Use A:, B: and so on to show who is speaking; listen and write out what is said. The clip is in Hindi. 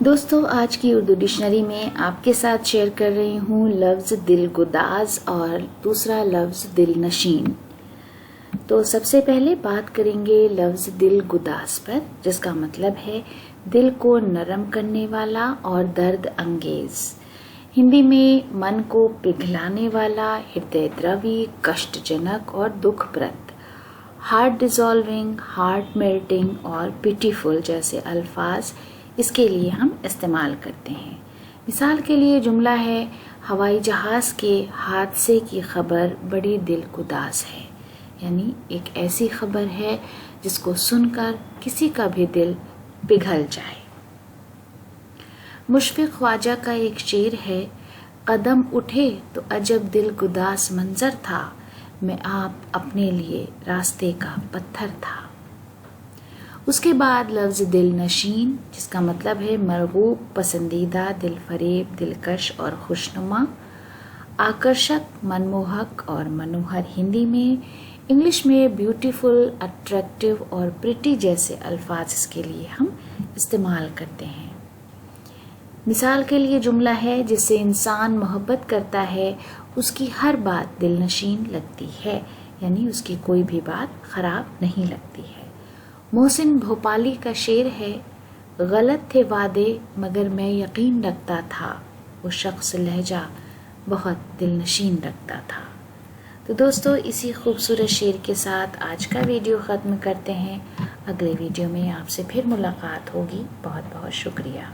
A: दोस्तों, आज की उर्दू डिक्शनरी में आपके साथ शेयर कर रही हूँ लफ्ज़ दिलगुदाज और दूसरा लफ्ज़ दिलनशीन। तो सबसे पहले बात करेंगे लफ्ज़ दिलगुदाज पर, जिसका मतलब है दिल को नरम करने वाला और दर्द अंगेज। हिंदी में मन को पिघलाने वाला, हृदयद्रवी, कष्टजनक और दुखप्रद। हार्ट डिसॉल्विंग, हार्ट मेल्टिंग और पिटीफुल जैसे अल्फाज इसके लिए हम इस्तेमाल करते हैं। मिसाल के लिए जुमला है, हवाई जहाज़ के हादसे की खबर बड़ी दिलगुदाज है, यानी एक ऐसी खबर है जिसको सुनकर किसी का भी दिल पिघल जाए। मुशफ़िक़ ख्वाजा का एक शेर है, कदम उठे तो अजब दिलगुदाज मंजर था, मैं आप अपने लिए रास्ते का पत्थर था। उसके बाद लफ्ज़ दिलनशीन, जिसका मतलब है मरगूब, पसंदीदा, दिलफरेब, दिलकश और खुशनुमा, आकर्षक, मनमोहक और मनोहर हिंदी में। इंग्लिश में ब्यूटीफुल, अट्रैक्टिव और प्रिटी जैसे अल्फाज इसके लिए हम इस्तेमाल करते हैं। मिसाल के लिए जुमला है, जिससे इंसान मोहब्बत करता है उसकी हर बात दिलनशीन लगती है, यानी उसकी कोई भी बात खराब नहीं लगती है। मोहसिन भोपाली का शेर है, गलत थे वादे मगर मैं यकीन रखता था, वो शख्स लहजा बहुत दिलनशीन रखता था। तो दोस्तों, इसी खूबसूरत शेर के साथ आज का वीडियो ख़त्म करते हैं। अगले वीडियो में आपसे फिर मुलाकात होगी। बहुत बहुत शुक्रिया।